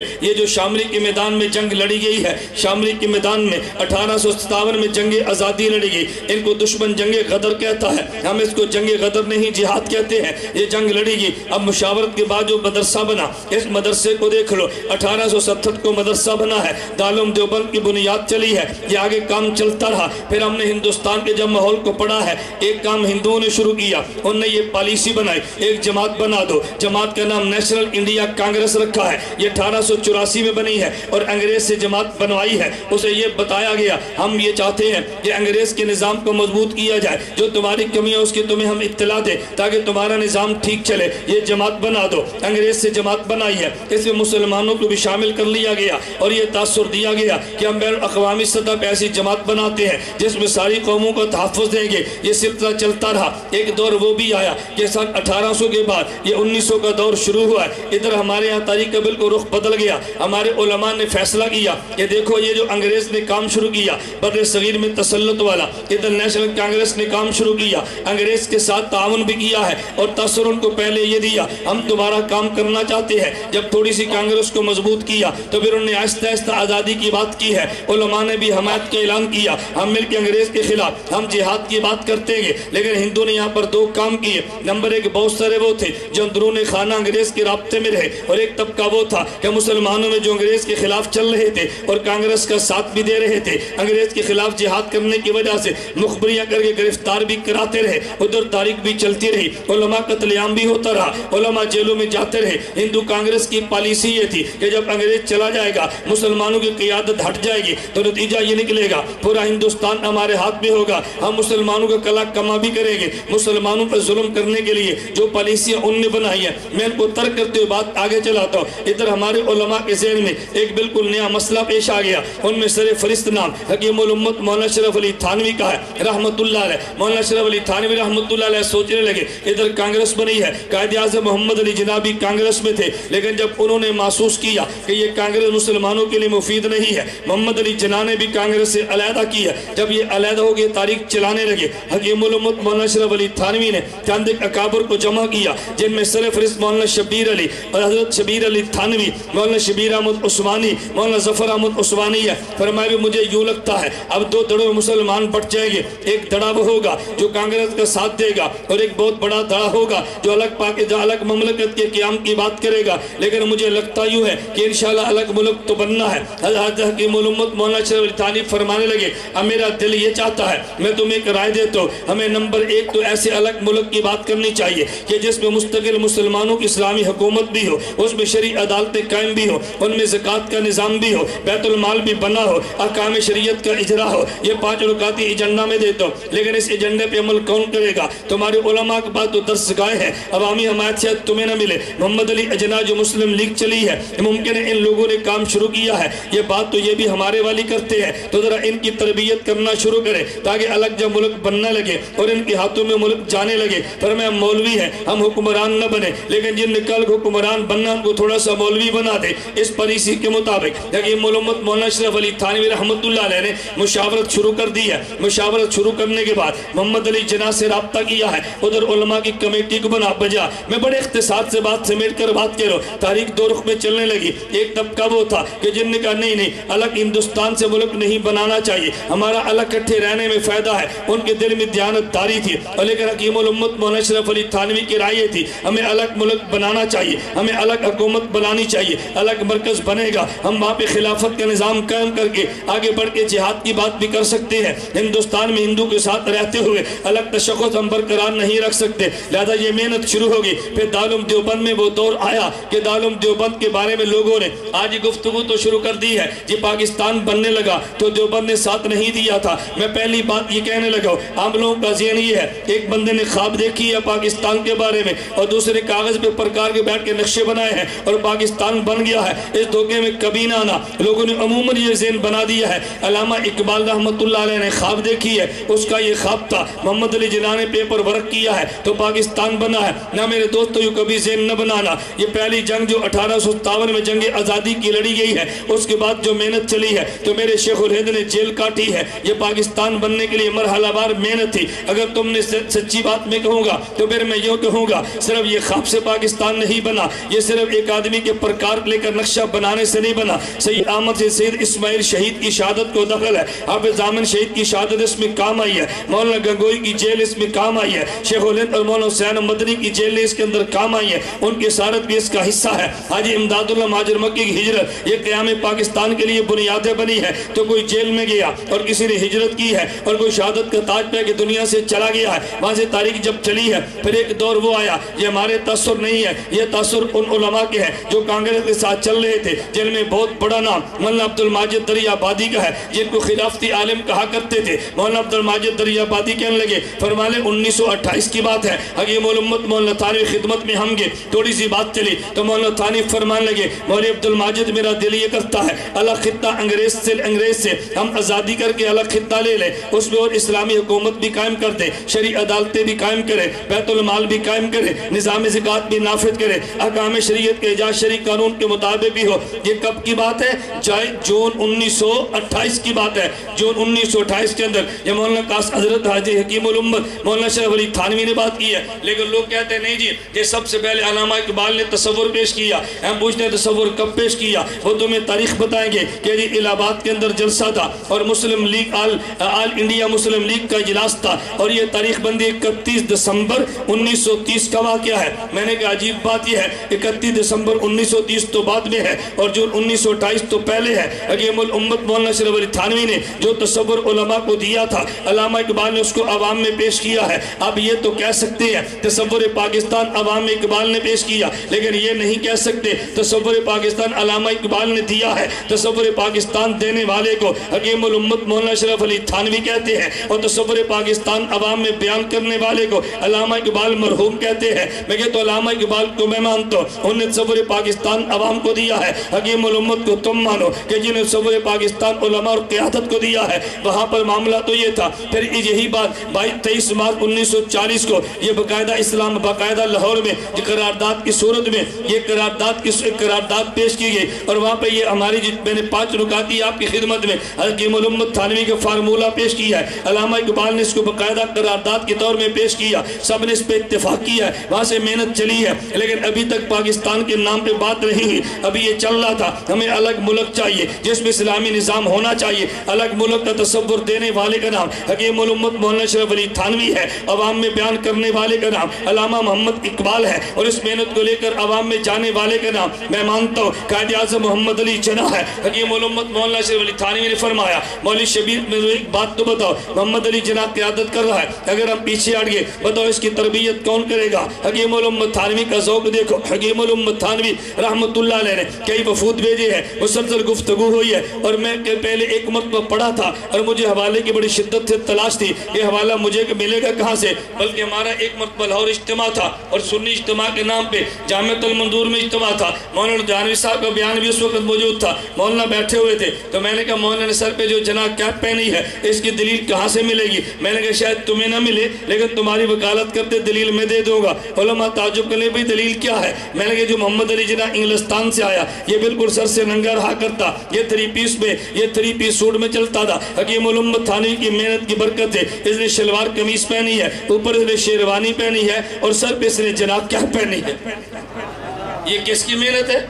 یہ جو شاملی کے میدان میں جنگ لڑی گئی ہے، شاملی کے میدان میں 1857 میں جنگ آزادی لڑی گئی، ان کو دشمن جنگ غدر کہتا ہے، ہم اس کو جنگ غدر نہیں جہاد کہتے ہیں۔ یہ جنگ لڑی گئی، اب مشاورت کے بعد جو مدرسہ بنا، اس مدرسے کو دیکھ لو، 1867 کو مدرسہ بنا ہے، دارالعلوم دیوبند کی بنیاد چلی ہے، یہ آگے کام چلتا رہا۔ پھر ہم نے ہندوستان کے جب ماحول کو پڑھا ہے، ایک کام ہندوؤں نے شروع کیا، انہوں نے یہ پالیسی بنائی، ایک جماعت بنا دو، جماعت کا نام نیشنل انڈیا کانگریس رکھا ہے، یہ 1884 میں بنی ہے اور انگریز سے جماعت بنوائی ہے۔ اسے یہ بتایا گیا ہم یہ چاہتے ہیں کہ انگریز کے نظام کو مضبوط کیا جائے، جو تمہاری کمی ہے اس کی تمہیں ہم اطلاع دیں تاکہ تمہارا نظام ٹھیک چلے، یہ جماعت بنا دو۔ انگریز سے جماعت بنائی ہے، اس میں مسلمانوں کو بھی شامل کر لیا گیا اور یہ تاثر دیا گیا کہ ہم بین الاقوامی سطح پہ ایسی جماعت بناتے ہیں جس میں ساری قوموں کو تحفظ دیں گے۔ یہ سلسلہ چلتا رہا، ایک دور وہ بھی آیا کہ سن 1800 کے بعد یہ 1900 کا دور شروع ہوا ہے، ادھر ہمارے یہاں تاریخ کا بالکل رخ بدل گیا۔ ہمارے علماء نے فیصلہ کیا کہ دیکھو یہ جو انگریز نے کام شروع کیا بر صغیر میں تسلط والا، ادھر نیشنل کانگریس نے کام شروع کیا، انگریز کے ساتھ تعاون بھی کیا ہے اور تاثر ان کو پہلے یہ دیا ہم تمہارا کام کرنا چاہتے ہیں۔ جب تھوڑی سی کانگریس کو مضبوط کیا تو پھر انہوں نے آہستہ آہستہ آزادی کی بات کی ہے، علماء نے بھی حمایت کا اعلان کیا، ہم مل کے انگریز کے خلاف ہم جہاد کی بات کرتے ہیں۔ لیکن ہندو نے یہاں پر دو کام کیے، نمبر ایک بہت سارے وہ تھے جو اندرون خانہ انگریز کے رابطے میں رہے، اور ایک طبقہ وہ تھا کہ مسلمانوں میں جو انگریز کے خلاف چل رہے تھے اور کانگریس کا ساتھ بھی دے رہے تھے، انگریز کے خلاف جہاد کرنے کی وجہ سے مخبریاں کر کے گرفتار بھی کراتے رہے، ادھر تاریخ بھی چلتی رہی، علماء قتل عام بھی ہوتا رہا، علماء جیلوں میں جاتے رہے۔ ہندو کانگریس کی پالیسی یہ تھی کہ جب انگریز چلا جائے گا، مسلمانوں کی قیادت ہٹ جائے گی تو نتیجہ یہ نکلے گا پورا ہندوستان ہمارے ہاتھ میں ہوگا، ہم مسلمانوں کا کلا کما بھی کریں گے۔ مسلمانوں پر ظلم کرنے کے لیے جو پالیسیاں ان نے بنائی ہیں، میں ان کو ترک کرتے ہوئے بات آگے چلاتا ہوں۔ ادھر ہمارے علماء کے ذہن میں ایک بالکل نیا مسئلہ پیش آ گیا، ان میں سر فہرست نام حکیم الامت مولانا اشرف علی تھانوی کا ہے رحمت اللہ علیہ۔ مولانا اشرف علی تھانوی رحمت اللہ علیہ سوچنے لگے ادھر کانگریس بنی ہے، قائد اعظم محمد علی جناح بھی کانگریس میں تھے، لیکن جب انہوں نے محسوس کیا کہ یہ کانگریس مسلمانوں کے لیے مفید نہیں ہے، محمد علی جناح نے بھی کانگریس سے علیحدہ کیا۔ جب یہ علیحدہ ہو گئے، تاریخ چلانے لگے، حکیم الامت مولانا اشرف علی تھانوی نے چند ایک اکابر کو جمع کیا، جن میں سر فہرست مولانا شبیر علی اور حضرت شبیر علی تھانوی، مولانا شبیر احمد عثمانی، مولانا ظفر احمد عثمانی ہے۔ فرمایا مجھے یوں لگتا ہے اب دو دڑوں میں مسلمان بٹ جائیں گے، ایک دڑا وہ ہوگا جو کانگریس کا ساتھ دے گا اور ایک بہت بڑا دڑا ہوگا جو الگ مملکت کے قیام کی بات کرے گا۔ لیکن مجھے لگتا یوں ہے کہ انشاءاللہ الگ ملک تو بننا ہے۔ حضرت حکیم الامت مولانا اشرف علی تھانوی فرمانے لگے اب میرا دل یہ چاہتا ہے، میں تمہیں ایک رائے دیتا ہوں، ہمیں نمبر ایک تو ایسے الگ ملک کی بات کرنی چاہیے کہ جس میں مستقل مسلمانوں کی اسلامی حکومت بھی ہو، اس میں شرعی عدالتیں قائم بھی ہو، ان میں زکوٰۃ کا نظام بھی ہو، بیت المال بھی بنا ہو، احکام شریعت کا اجرا ہو۔ یہ 5 رکعتی ایجنڈا میں دیتا ہوں، لیکن اس ایجنڈے پہ عمل کون کرے گا؟ تمہارے علماء کے پاس تو درس گاہیں ہیں، عوامی حمایت شاید تمہیں نہ ملے۔ محمد علی اجناح جو مسلم لیگ چلی ہے، ممکن ہے ان لوگوں نے کام شروع کیا ہے، یہ بات تو یہ بھی ہمارے والی کرتے ہیں، تو ذرا ان کی تربیت کرنا شروع کرے تاکہ الگ جب ملک بننے لگے اور ان کے ہاتھوں میں ملک جانے لگے۔ فرمایا مولوی ہے، ہم حکمران نہ بنے، لیکن جن نے کل حکمران بننا ان کو تھوڑا سا مولوی بنا دے۔ اس پالیسی کے مطابق حکیم الامت مولانا اشرف علی تھانوی رحمت اللہ علیہ نے مشاورت شروع کر دی ہے۔ مشاورت شروع کرنے کے بعد محمد علی جناح سے رابطہ کیا ہے، ادھر علماء کی کمیٹی کو بجا۔ میں بڑے اختصار سے بات سمیٹ کر بات کروں، تاریخ دو رخ میں چلنے لگی۔ ایک طبقہ وہ تھا کہ جن نے کہا نہیں الگ ہندوستان سے ملک نہیں بنانا چاہیے، ہمارا الگ کٹھے رہنے میں فائدہ ہے، ان کے دل میں دیانت داری تھی۔ اور لیکن حکیم الامت مولانا اشرف علی تھانوی کی رائے تھی ہمیں الگ ملک بنانا چاہیے، ہمیں الگ حکومت بنانی چاہیے، الگ مرکز بنے گا، ہم وہاں پہ خلافت کا نظام قائم کر کے آگے بڑھ کے جہاد کی بات بھی کر سکتے ہیں۔ ہندوستان میں ہندو کے ساتھ رہتے ہوئے الگ تشخص ہم برقرار نہیں رکھ سکتے، لہذا یہ محنت شروع ہوگی۔ پھر دارالعلوم دیوبند میں وہ دور آیا کہ دارالعلوم دیوبند کے بارے میں لوگوں نے آج گفتگو تو شروع کر دی ہے، جی پاکستان بننے لگا تو دیوبند نے ساتھ نہیں دیا تھا۔ میں پہلی بات یہ کہنے لگا عام لوگوں کا ذہن یہ ہے، ایک بندے نے خواب دیکھی ہے پاکستان کے بارے میں اور دوسرے کاغذ پہ پرکار کے بیٹھ کے نقشے بنائے ہیں اور پاکستان بن گیا ہے، اس دھوکے میں کبھی نہ آنا۔ لوگوں نے عموماً یہ ذہن بنا دیا ہے۔ علامہ اقبال رحمت اللہ علیہ نے خواب دیکھی ہے، اس کا یہ خواب تھا، محمد علی جناح نے پیپر ورک کیا ہے تو پاکستان بنا ہے۔ نہ میرے دوستو یہ کبھی ذہن نہ بنانا، یہ پہلی جنگ جو 1857 میں جنگ آزادی کی لڑی گئی ہے، اس کے بعد جو محنت چلی ہے تو میرے شیخ الہند نے جیل کاٹی ہے، یہ پاکستان بننے کے لیے مرحلہ وار محنت تھی۔ اگر تم نے سچی بات میں کہوں گا تو پھر میں یوں کہوں گا صرف یہ خواب سے پاکستان نہیں بنا، یہ صرف ایک آدمی کے پرکار نعت لے کر نقشہ بنانے سے نہیں بنا. سید احمد سے سید اسماعیل شہید کی شہادت کو دخل ہے. حافظ ضامن شہید کی شہادت اس میں کام آئی ہے. مولانا گنگوئی کی جیل اس میں کام آئی ہے. شیخ الہند اور مولانا حسین مدنی کی جیل اس کے اندر کام آئی ہے. ان کی سارت بھی اس کا حصہ ہے. حاجی امداد اللہ مہاجر مکی کی ہجرت یہ قیام پاکستان کے لیے بنیادیں بنی ہے. تو کوئی جیل میں گیا اور کسی نے ہجرت کی ہے اور کوئی شہادت کا تاج پہ کہ دنیا سے چلا گیا ہے. وہاں سے تاریخ جب چلی ہے پھر ایک دور وہ آیا. یہ ہمارے تاثر نہیں ہے, یہ تاثر ان علماء کے ہیں جو کانگریس کے ساتھ چل رہے تھے, جن میں بہت بڑا نام مولانا عبد الماجد دریا آبادی کا ہے, جن کو خلافتی عالم کہا کرتے تھے. مولانا عبد الماجد دریا آبادی کہنے لگے, فرمانے 1928 کی بات ہے, حکیم الامت مولانا تھانوی خدمت میں ہم گئے. تھوڑی سی بات چلی تو مولانا تھانوی فرمان لگے, مولوی عبد الماجد میرا دل یہ کرتا ہے الگ خطہ انگریز سے ہم آزادی کر کے الگ خطہ لے لیں, اس میں اور اسلامی حکومت بھی قائم کر دیں, شرعی عدالتیں بھی قائم کریں, بیت المال بھی قائم کریں, نظام زکوٰۃ بھی نافذ کریں, احکام شریعت کے اجاز شرعی قانون کے مطابق بھی ہو. یہ کب کی بات ہے؟ جون 1928 کی بات ہے. جون 1928 کے اندر یہ مولانا قاصد حضرت حاجی حکیم الامت مولانا شریف علی تھانوی نے بات کی ہے. لیکن لوگ کہتے ہیں نہیں جی یہ سب سے پہلے علامہ اقبال نے تصور پیش کیا. ہم پوچھتے ہیں تصور کب پیش کیا؟ وہ تمہیں تاریخ بتائیں گے کہ جی الہ آباد کے اندر جلسہ تھا اور مسلم لیگ آل انڈیا مسلم لیگ کا اجلاس تھا, اور یہ تاریخ بندی 31 دسمبر 1930 کا واقعہ ہے. میں نے کہا عجیب بات یہ ہے 31 دسمبر 1930 تو بعد میں ہے اور جون 1928 تو پہلے ہے. حکیم الامت مولانا شریف علی تھانوی نے جو تصور علماء کو دیا تھا علامہ اقبال نے اس کو عوام میں پیش کیا ہے. اب یہ تو کہہ سکتے ہیں تصور پاکستان عوام میں اقبال نے پیش کیا, لیکن یہ نہیں کہہ سکتے تصور پاکستان علامہ اقبال نے دیا ہے. تصور پاکستان دینے والے کو حکیم الامت مولانا شریف علی تھانوی کہتے ہیں, اور تصور پاکستان عوام میں بیان کرنے والے کو علامہ اقبال مرحوم کہتے ہیں. میں کہتا ہوں علامہ اقبال کو میں مانتا ہوں, انہوں نے تصور پاکستان عوام کو دیا ہے. حکیم الامت کو تم مانو کہ جنہیں تصور پاکستان علماء اور قیادت کو دیا ہے. وہاں پر معاملہ تو یہ تھا. پھر یہی بات 23 مارچ 1940 کو یہ باقاعدہ اسلام باقاعدہ لاہور میں یہ قرارداد کی صورت میں یہ قرارداد پیش کی گئی, اور وہاں پہ یہ ہماری میں نے 5 نکاتی آپ کی خدمت میں حکیم الامت تھانوی کا فارمولہ پیش کیا ہے. علامہ اقبال نے اس کو باقاعدہ قرارداد کے طور میں پیش کیا, سب نے اس پہ اتفاق کیا ہے, وہاں سے محنت چلی ہے, لیکن ابھی تک پاکستان کے نام پہ بات نہیں ہوئی. ابھی یہ چل رہا تھا ہمیں الگ ملک چاہیے جس میں اسلامی نظام ہونا چاہیے. الگ ملک کا تصور دینے والے کا نام حکیم الامت مولانا شریف علی تھانوی ہے, عوام میں بیان کرنے والے کا نام علامہ محمد اقبال ہے, اور اس محنت کو لے کر عوام میں جانے والے کا نام میں مانتا ہوں قائد اعظم محمد علی جناح ہے. حکیم الامت مولانا شریف علی تھانوی نے فرمایا مولوی شبیر میں ایک بات تو بتاؤ, محمد علی جناح قیادت کر رہا ہے, اگر ہم پیچھے ہٹ گئے بتاؤ اس کی تربیت کون کرے گا؟ حکیم الامت تھانوی کا ذوق دیکھو. حکیم الامت تھانوی رحمت اللہ علیہ نے کئی وفود بھیجے ہیں, مسلسل گفتگو ہوئی ہے, اور میں پہلے ایک مرتبہ پڑھا تھا اور مجھے حوالے کی بڑی شدت سے تلاش تھی کہ حوالہ مجھے ملے گا کہاں سے, بلکہ ہمارا ایک مرتبہ لاہور اجتماع تھا اور سنی اجتماع کے نام پہ جامعۃ المنظور میں اجتماع تھا. مولانا جہانوی صاحب کا بیان بھی اس وقت موجود تھا, مولانا بیٹھے ہوئے تھے, تو میں نے کہا مولانا نے سر پہ جو جناح کیپ پہنی ہے اس کی دلیل کہاں سے ملے گی؟ میں نے کہا شاید تمہیں نہ ملے لیکن تمہاری وکالت کرتے دلیل میں دے دوں گا. علماء تعجب کرنے بھی دلیل کیا ہے؟ میں نے کہا جو محمد علی جناح انگلستان سے آیا یہ بالکل سر سے ننگا رہا کرتا, یہ 3 پیس سوٹ میں چلتا تھا. حکیم الامت تھانوی کی محنت کی برکت ہے, اس نے شلوار قمیص پہنی ہے, اوپر اس نے شیروانی پہنی ہے, اور سر پہ اس نے جناح کیا پہنی ہے. یہ کس کی محنت ہے؟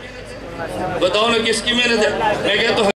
بتاؤ نا کس کی محنت ہے؟ میں کہتا ہوں